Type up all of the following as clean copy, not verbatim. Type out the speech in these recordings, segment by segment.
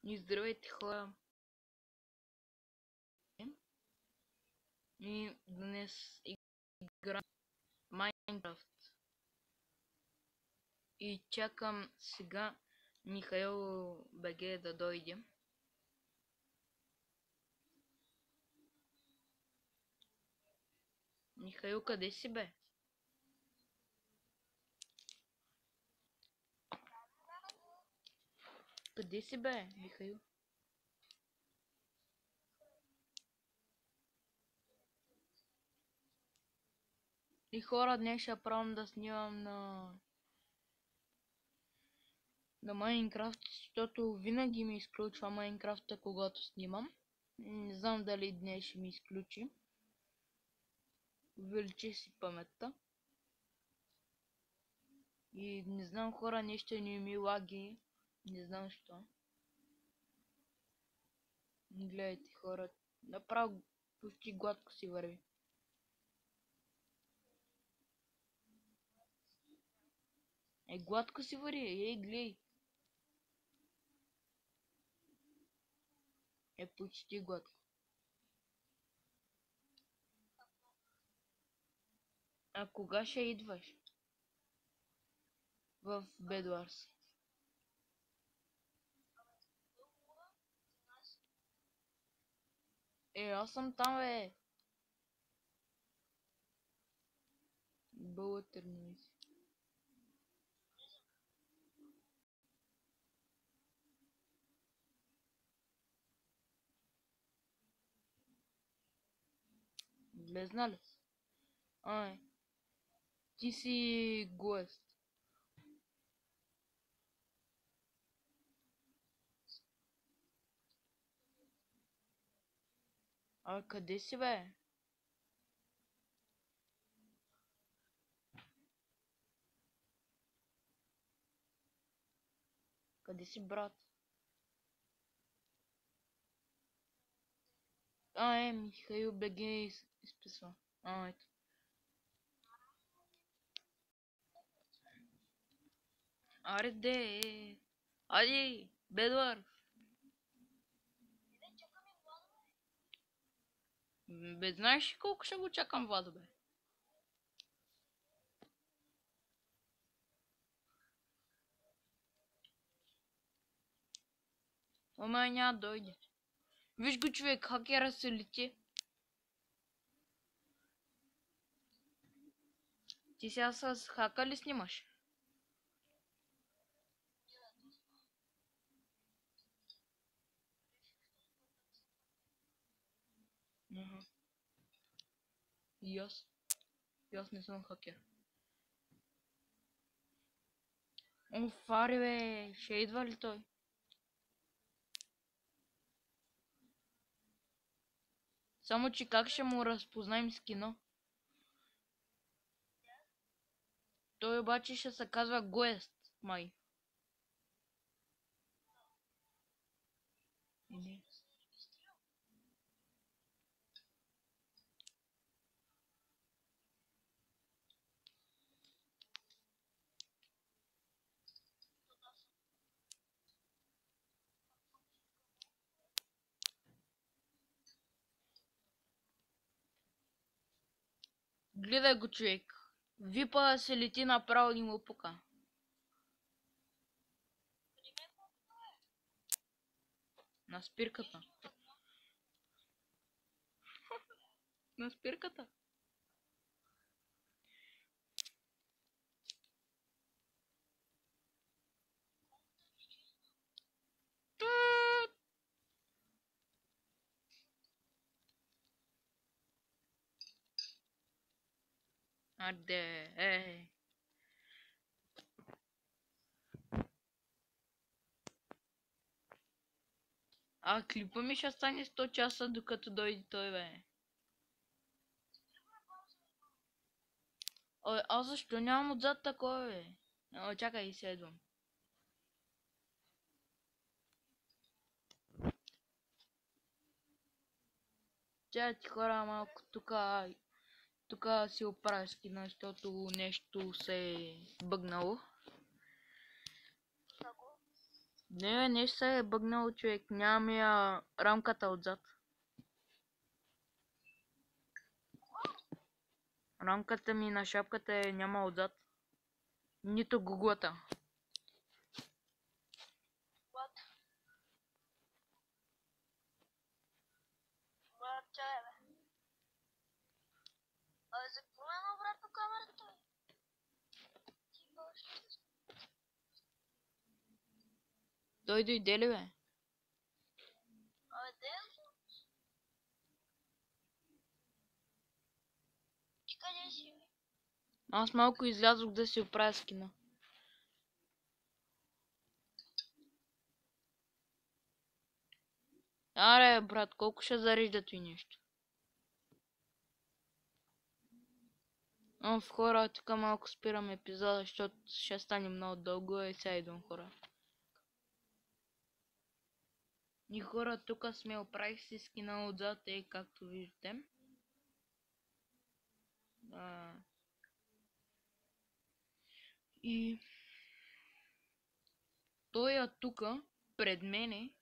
И здравейте хора! И днес играм Майнкрафт. И чакам сега Михаил БГ да дойде. Михаил, къде си бе? Къде си бе, Михаил? И хора, днес ще правим да снимам на Майнкрафт, защото винаги ми изключва Майнкрафта, когато снимам. Не знам дали днес ще ми изключи. Увеличи си паметта. И не знам хора, нещо не ми лаги. Не знам що. Гледайте хора, направо почти гладко си върви. Гладко си върви, гледай. Почти гладко. А кога ще идваш? В Bedwars. Аз съм там, бе. Бълътърни си. Влезна ли? Ти си гост. Къде си, бе? Къде си, брат? Михаил БГ изписва. Ето. Айде, Bedwars. Бе, знаеш ли колко ще го чакам, Владо, бе? Няма да дойде. Виж го, човек, хакера се лети. Ти сега с хака ли снимаш? И аз не съм хакер. Фари, бе, ще идва ли той? Само че как ще му разпознаем скино? Той обаче ще се казва Гоест, май. Или? Гледай го, човек. Випа се лети направо и му пука. На спирката. На спирката. Аде, клипа ми ще стане 100 часа, докато дойде той, бе. Аз защо нямам отзад такова, бе? Чакай, седвам. Чай ти хора малко тук си оправя скина, защото нещо се е бъгнало. Не, бе, нещо се е бъгнал, човек. Нямам я рамката отзад. Рамката ми на шапката няма отзад. Нито гуглата. За какво е обратно камерата? Той дойде ли, бе? Де? Ти къде си? Аз малко излязох да си оправя скина. Аре, брат, колко ще зарежда и нещо? В хора, тук малко спирам епизода, защото ще стане много дълго и сега идвам, хора. И хора, тук сме оправих си скина отзад, както виждате. И той е тук, пред мене.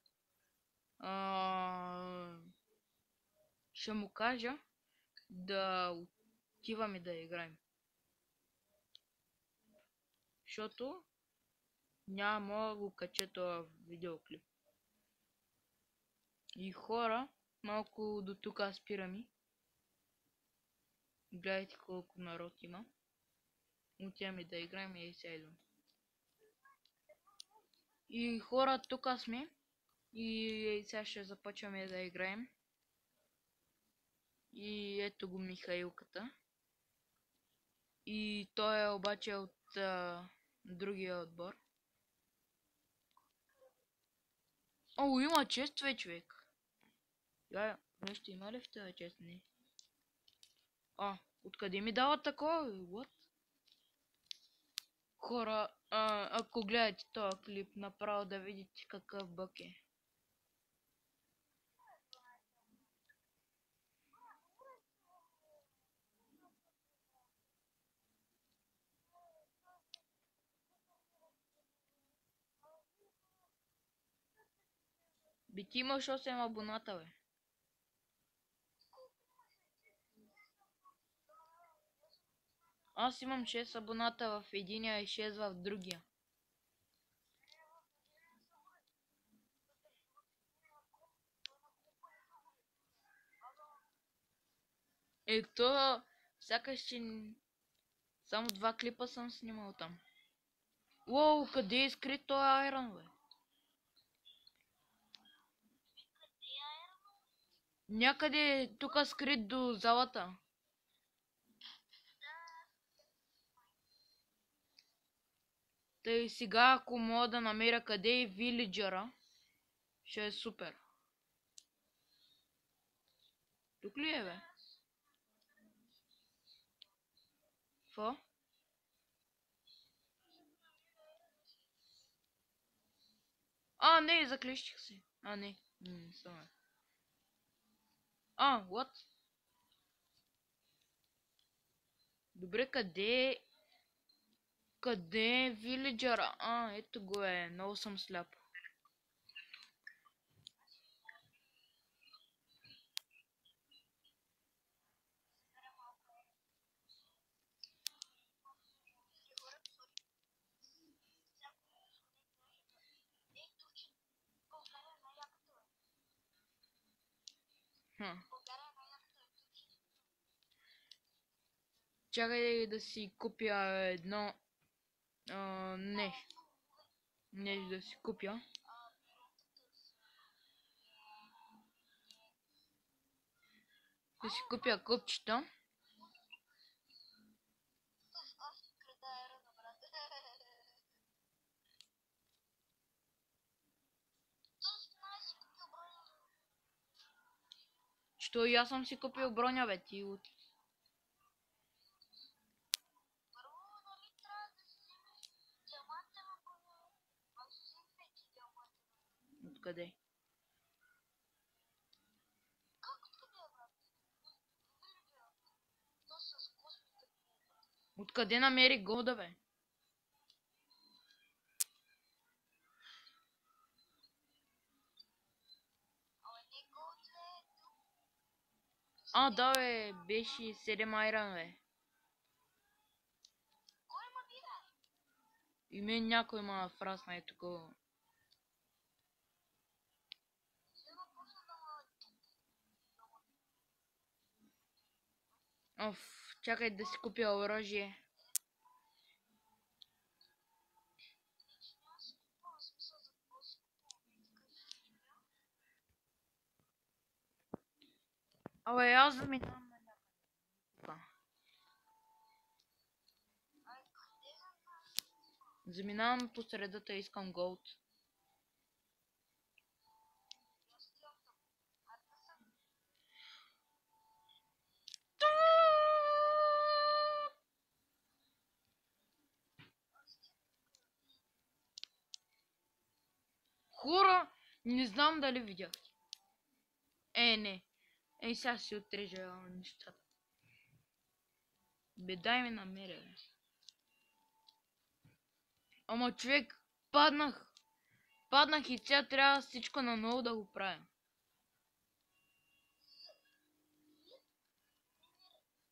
Ще му кажа да отиваме да играем. Защото няма да го кача този видеоклип. И хора, малко до тук спираме. Гледайте колко народ има. Отиваме да играем и сега идвам. И хора, тук сме. И сега ще започваме да играем. И ето го Михаилката. И той е обаче от другия отбор. О, има чест, човек. Нещо има ли в тази чест? Не. Откъде ми дава такова? What? Хора, ако гледате този клип, направо да видите какъв бък е. Би ти имаш 8 абоната, бе. Аз имам 6 абоната в единия и 6 в другия. Ето, сякаш че само 2 клипа съм снимал там. Уоу, къде е скрит този айрон, бе? Някъде тук скрит до залата. Тъй сега, ако мога да намеря къде е вилиджера, ще е супер. Тук ли е, бе? Какво? Не, заклещих се. Не. Не съм. What? Добре, къде е вилиджера? Ето го е. Много съм сляп. Чакай да си купя едно... Не. Не да си купя. Да си купя купчета. Що и аз съм си купил броня, бе, ти от... Откъде? Откъде намери голда, бе? А, да, бе, беше 7 айран, бе. Кой ма биде? И мен някой ма фрасна е такова. Сега почна да ма... Оф, чакай да си купя оръжие. Значи няма си купувам смисъл за какво си купувам. Абе, аз заминавам на някъде. Ай, къде за нас? Заминавам по средата, искам голд. Аз отивам там. А да съм... Хора, не знам дали видяхте. Не. Сега си отрежа нещата. Бе, дай ми намеря, бе. Ама човек, паднах. Паднах и сега трябва всичко наново да го правя.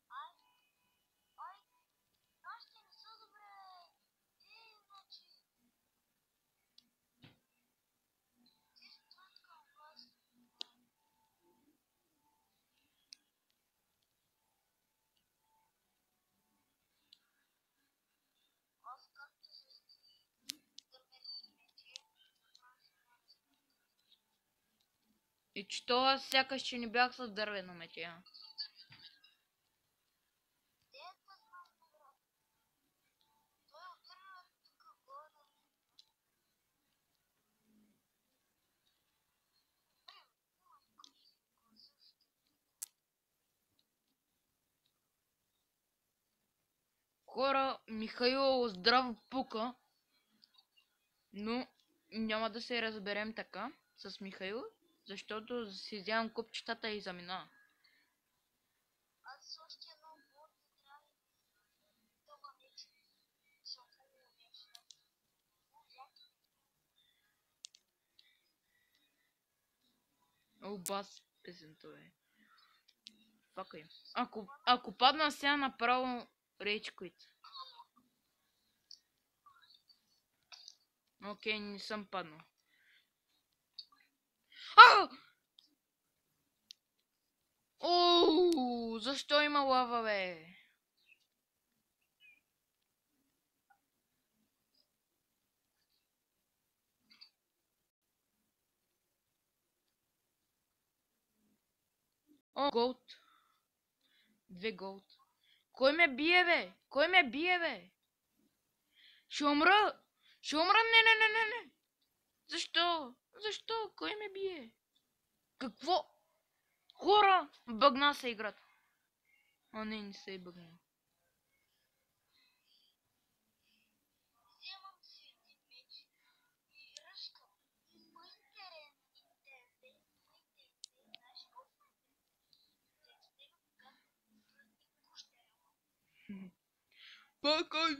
Ай, нашите не са добре. Значи... Ти стоят към вас. Аз както с ти дървени мечи, И че това сякаш че не бях с дървено метея. дето знам добре. Той отирна тук горе. Хора, Михаил здраво пука. Но няма да се разберем така с Михаил, защото си вземам купчетата и замина. Аз още едно води трябва да ма мечи. Съм хубаво нещо. О, бас песента, бе. Факай. Ако падна сега направо рейдж quit. Окей, не съм паднал. А! Оу, защо има лава, бе? О, голд. 2 голд. Кой ме бие, бе? Кой ме бие, бе? Ще умра! Ще умра! Не! Защо? Защо? Кой ме бие? Какво? Хора! Бъгна се играта. А не се е бъгнал. Вземам си един меч и ръшкам. По интернет, знаеш колко е? Те стига когато никой ще е. Пока